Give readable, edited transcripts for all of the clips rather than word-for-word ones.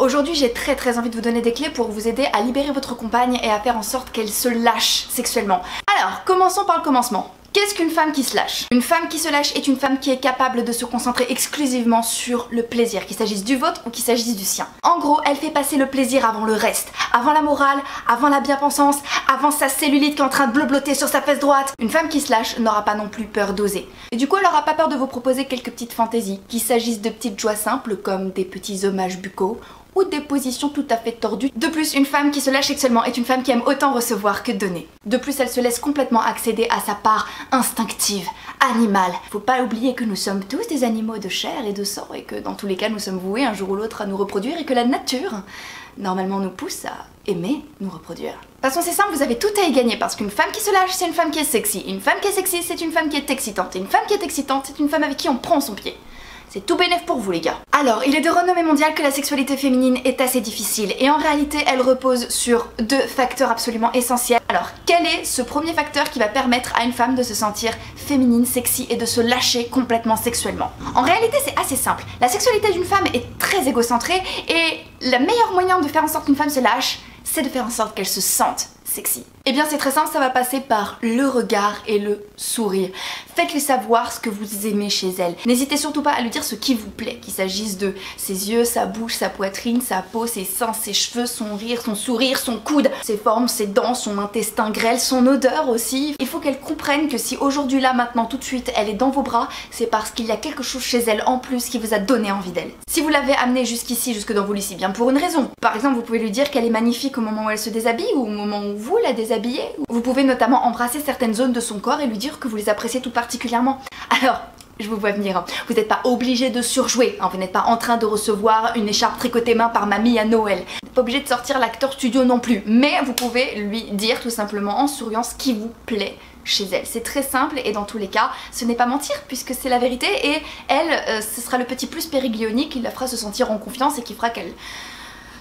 Aujourd'hui j'ai très envie de vous donner des clés pour vous aider à libérer votre compagne et à faire en sorte qu'elle se lâche sexuellement. Alors commençons par le commencement. Qu'est-ce qu'une femme qui se lâche? Une femme qui se lâche est une femme qui est capable de se concentrer exclusivement sur le plaisir, qu'il s'agisse du vôtre ou qu'il s'agisse du sien. En gros, elle fait passer le plaisir avant le reste, avant la morale, avant la bien-pensance, avant sa cellulite qui est en train de bleu-blotter sur sa fesse droite. Une femme qui se lâche n'aura pas non plus peur d'oser. Et du coup, elle n'aura pas peur de vous proposer quelques petites fantaisies, qu'il s'agisse de petites joies simples comme des petits hommages buccaux, ou des positions tout à fait tordues. De plus, une femme qui se lâche sexuellement est une femme qui aime autant recevoir que donner. De plus, elle se laisse complètement accéder à sa part instinctive, animale. Faut pas oublier que nous sommes tous des animaux de chair et de sang et que dans tous les cas nous sommes voués un jour ou l'autre à nous reproduire et que la nature, normalement, nous pousse à aimer nous reproduire. De toute façon, c'est simple, vous avez tout à y gagner parce qu'une femme qui se lâche, c'est une femme qui est sexy. Une femme qui est sexy, c'est une femme qui est excitante. Et une femme qui est excitante, c'est une femme avec qui on prend son pied. C'est tout bénef pour vous les gars. Alors, il est de renommée mondiale que la sexualité féminine est assez difficile et en réalité elle repose sur deux facteurs absolument essentiels. Alors, quel est ce premier facteur qui va permettre à une femme de se sentir féminine, sexy et de se lâcher complètement sexuellement? En réalité c'est assez simple. La sexualité d'une femme est très égocentrée et le meilleur moyen de faire en sorte qu'une femme se lâche, c'est de faire en sorte qu'elle se sente sexy. Et bien c'est très simple, ça va passer par le regard et le sourire. Faites-lui savoir ce que vous aimez chez elle. N'hésitez surtout pas à lui dire ce qui vous plaît, qu'il s'agisse de ses yeux, sa bouche, sa poitrine, sa peau, ses seins, ses cheveux, son rire, son sourire, son coude, ses formes, ses dents, son intestin grêle, son odeur aussi. Il faut qu'elle comprenne que si aujourd'hui, là, maintenant, tout de suite, elle est dans vos bras, c'est parce qu'il y a quelque chose chez elle en plus qui vous a donné envie d'elle. Si vous l'avez amenée jusqu'ici, jusque dans vos lits, c'est bien pour une raison. Par exemple, vous pouvez lui dire qu'elle est magnifique au moment où elle se déshabille ou au moment où vous la déshabillez. Vous pouvez notamment embrasser certaines zones de son corps et lui dire que vous les appréciez tout particulièrement. Alors, je vous vois venir, hein. Vous n'êtes pas obligé de surjouer, hein. Vous n'êtes pas en train de recevoir une écharpe tricotée main par mamie à Noël. Vous n'êtes pas obligé de sortir l'acteur studio non plus, mais vous pouvez lui dire tout simplement en souriant ce qui vous plaît chez elle. C'est très simple et dans tous les cas, ce n'est pas mentir puisque c'est la vérité et elle, ce sera le petit plus Périglioni qui la fera se sentir en confiance et qui fera qu'elle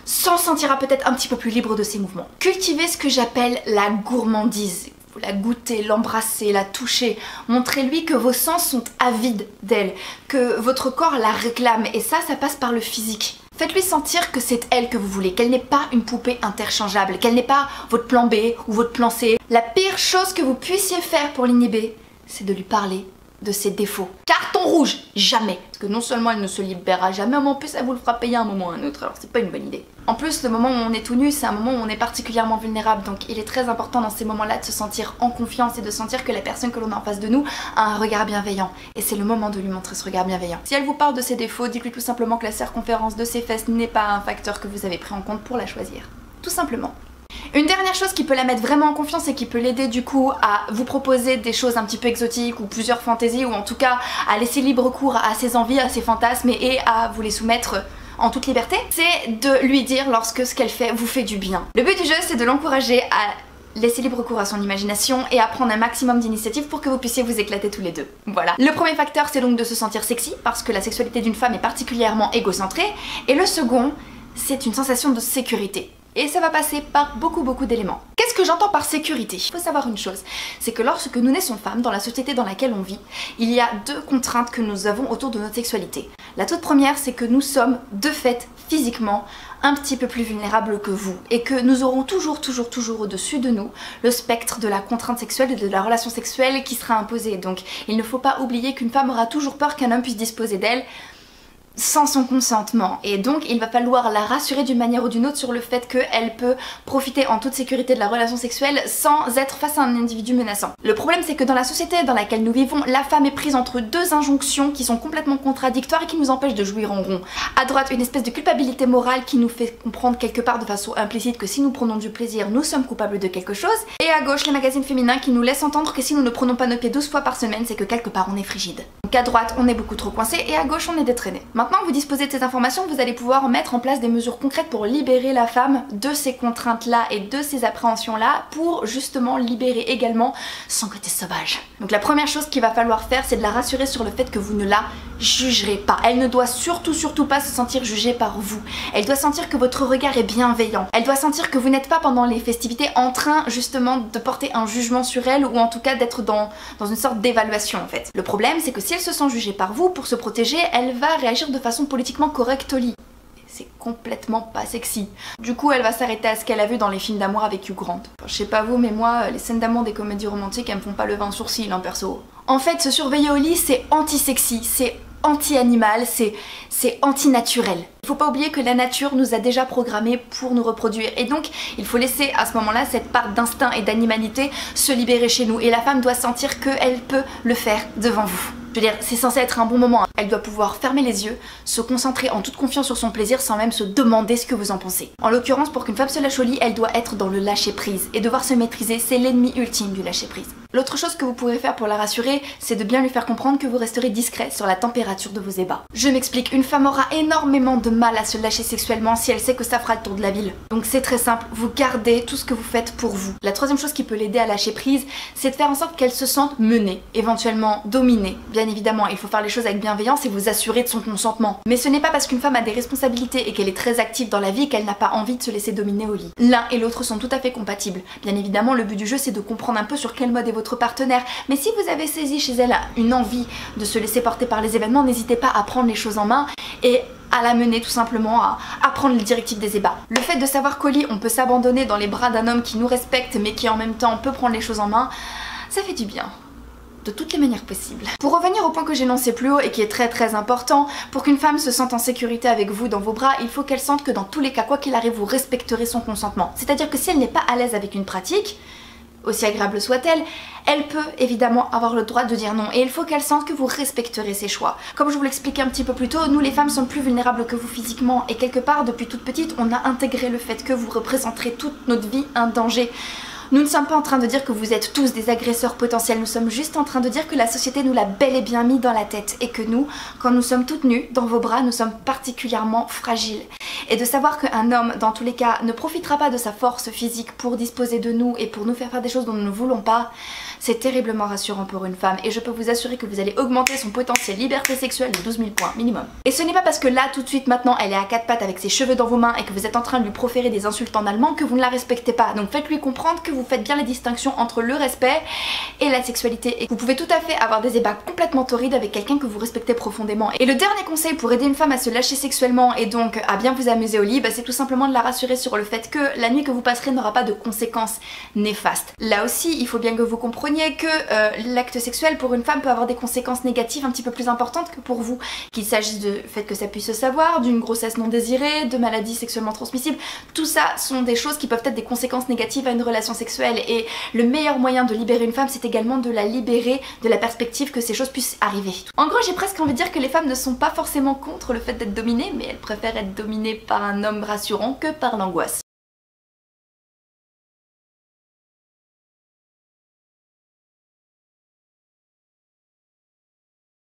s'en sentira peut-être un petit peu plus libre de ses mouvements. Cultivez ce que j'appelle la gourmandise. Vous la goûter, l'embrasser, la toucher. Montrez-lui que vos sens sont avides d'elle, que votre corps la réclame et ça passe par le physique. Faites-lui sentir que c'est elle que vous voulez, qu'elle n'est pas une poupée interchangeable, qu'elle n'est pas votre plan B ou votre plan C. La pire chose que vous puissiez faire pour l'inhiber, c'est de lui parler de ses défauts. Carton rouge, jamais. Parce que non seulement elle ne se libérera jamais, mais en plus elle vous le fera payer à un moment ou à un autre, alors c'est pas une bonne idée. En plus, le moment où on est tout nu, c'est un moment où on est particulièrement vulnérable, donc il est très important dans ces moments-là de se sentir en confiance et de sentir que la personne que l'on a en face de nous a un regard bienveillant. Et c'est le moment de lui montrer ce regard bienveillant. Si elle vous parle de ses défauts, dites-lui tout simplement que la circonférence de ses fesses n'est pas un facteur que vous avez pris en compte pour la choisir. Tout simplement. Une dernière chose qui peut la mettre vraiment en confiance et qui peut l'aider du coup à vous proposer des choses un petit peu exotiques ou plusieurs fantaisies ou en tout cas à laisser libre cours à ses envies, à ses fantasmes et à vous les soumettre en toute liberté, c'est de lui dire lorsque ce qu'elle fait vous fait du bien. Le but du jeu c'est de l'encourager à laisser libre cours à son imagination et à prendre un maximum d'initiatives pour que vous puissiez vous éclater tous les deux. Voilà. Le premier facteur c'est donc de se sentir sexy parce que la sexualité d'une femme est particulièrement égocentrée et le second c'est une sensation de sécurité. Et ça va passer par beaucoup d'éléments. Qu'est-ce que j'entends par sécurité? Il faut savoir une chose, c'est que lorsque nous naissons femmes, dans la société dans laquelle on vit, il y a deux contraintes que nous avons autour de notre sexualité. La toute première, c'est que nous sommes de fait, physiquement, un petit peu plus vulnérables que vous et que nous aurons toujours au-dessus de nous le spectre de la contrainte sexuelle et de la relation sexuelle qui sera imposée. Donc il ne faut pas oublier qu'une femme aura toujours peur qu'un homme puisse disposer d'elle sans son consentement et donc il va falloir la rassurer d'une manière ou d'une autre sur le fait qu'elle peut profiter en toute sécurité de la relation sexuelle sans être face à un individu menaçant. Le problème c'est que dans la société dans laquelle nous vivons, la femme est prise entre deux injonctions qui sont complètement contradictoires et qui nous empêchent de jouir en rond. À droite, une espèce de culpabilité morale qui nous fait comprendre quelque part de façon implicite que si nous prenons du plaisir, nous sommes coupables de quelque chose. Et à gauche, les magazines féminins qui nous laissent entendre que si nous ne prenons pas nos pieds 12 fois par semaine, c'est que quelque part on est frigide. Donc à droite, on est beaucoup trop coincé et à gauche, on est détraîné. Maintenant que vous disposez de ces informations, vous allez pouvoir mettre en place des mesures concrètes pour libérer la femme de ces contraintes-là et de ces appréhensions-là pour justement libérer également son côté sauvage. Donc la première chose qu'il va falloir faire, c'est de la rassurer sur le fait que vous ne la jugerez pas. Elle ne doit surtout pas se sentir jugée par vous. Elle doit sentir que votre regard est bienveillant. Elle doit sentir que vous n'êtes pas pendant les festivités en train justement de porter un jugement sur elle ou en tout cas d'être dans une sorte d'évaluation en fait. Le problème, c'est que si elle se sent jugée par vous, pour se protéger, elle va réagir de façon politiquement correcte au lit. c'est complètement pas sexy. Du coup elle va s'arrêter à ce qu'elle a vu dans les films d'amour avec Hugh Grant. Enfin, je sais pas vous mais moi les scènes d'amour des comédies romantiques elles me font pas lever un sourcil hein, perso. En fait se surveiller au lit c'est anti-sexy, c'est anti-animal, c'est anti-naturel. Il faut pas oublier que la nature nous a déjà programmés pour nous reproduire et donc il faut laisser à ce moment-là cette part d'instinct et d'animalité se libérer chez nous et la femme doit sentir qu'elle peut le faire devant vous. Je veux dire, c'est censé être un bon moment. Elle doit pouvoir fermer les yeux, se concentrer en toute confiance sur son plaisir sans même se demander ce que vous en pensez. En l'occurrence, pour qu'une femme se lâche au lit, elle doit être dans le lâcher prise. Et devoir se maîtriser, c'est l'ennemi ultime du lâcher prise. L'autre chose que vous pourrez faire pour la rassurer, c'est de bien lui faire comprendre que vous resterez discret sur la température de vos ébats. Je m'explique, une femme aura énormément de mal à se lâcher sexuellement si elle sait que ça fera le tour de la ville. Donc c'est très simple, vous gardez tout ce que vous faites pour vous. La troisième chose qui peut l'aider à lâcher prise, c'est de faire en sorte qu'elle se sente menée, éventuellement dominée. Bien évidemment, il faut faire les choses avec bienveillance et vous assurer de son consentement. Mais ce n'est pas parce qu'une femme a des responsabilités et qu'elle est très active dans la vie qu'elle n'a pas envie de se laisser dominer au lit. L'un et l'autre sont tout à fait compatibles. Bien évidemment, le but du jeu c'est de comprendre un peu sur quel mode est votre partenaire. Mais si vous avez saisi chez elle une envie de se laisser porter par les événements, n'hésitez pas à prendre les choses en main et à la mener tout simplement à prendre les directives des ébats. Le fait de savoir qu'au lit on peut s'abandonner dans les bras d'un homme qui nous respecte mais qui en même temps peut prendre les choses en main, ça fait du bien. De toutes les manières possibles. Pour revenir au point que j'énonçais plus haut et qui est très important, pour qu'une femme se sente en sécurité avec vous dans vos bras, il faut qu'elle sente que dans tous les cas, quoi qu'il arrive, vous respecterez son consentement. C'est-à-dire que si elle n'est pas à l'aise avec une pratique, aussi agréable soit-elle, elle peut évidemment avoir le droit de dire non et il faut qu'elle sente que vous respecterez ses choix. Comme je vous l'expliquais un petit peu plus tôt, nous les femmes sommes plus vulnérables que vous physiquement et quelque part depuis toute petite on a intégré le fait que vous représenterez toute notre vie un danger. Nous ne sommes pas en train de dire que vous êtes tous des agresseurs potentiels, nous sommes juste en train de dire que la société nous l'a bel et bien mis dans la tête et que nous, quand nous sommes toutes nues dans vos bras, nous sommes particulièrement fragiles. Et de savoir qu'un homme, dans tous les cas, ne profitera pas de sa force physique pour disposer de nous et pour nous faire des choses dont nous ne voulons pas, c'est terriblement rassurant pour une femme et je peux vous assurer que vous allez augmenter son potentiel liberté sexuelle de 12 000 points minimum. Et ce n'est pas parce que là, tout de suite, maintenant, elle est à quatre pattes avec ses cheveux dans vos mains et que vous êtes en train de lui proférer des insultes en allemand que vous ne la respectez pas. Donc faites-lui comprendre que vous faites bien la distinction entre le respect et la sexualité. Et vous pouvez tout à fait avoir des ébats complètement torrides avec quelqu'un que vous respectez profondément. Et le dernier conseil pour aider une femme à se lâcher sexuellement et donc à bien vous amuser au lit, bah, c'est tout simplement de la rassurer sur le fait que la nuit que vous passerez n'aura pas de conséquences néfastes. Là aussi, il faut bien que vous compreniez que l'acte sexuel pour une femme peut avoir des conséquences négatives un petit peu plus importantes que pour vous. Qu'il s'agisse du fait que ça puisse se savoir, d'une grossesse non désirée, de maladies sexuellement transmissibles, tout ça sont des choses qui peuvent être des conséquences négatives à une relation sexuelle et le meilleur moyen de libérer une femme c'est également de la libérer de la perspective que ces choses puissent arriver. En gros j'ai presque envie de dire que les femmes ne sont pas forcément contre le fait d'être dominées mais elles préfèrent être dominées par un homme rassurant que par l'angoisse.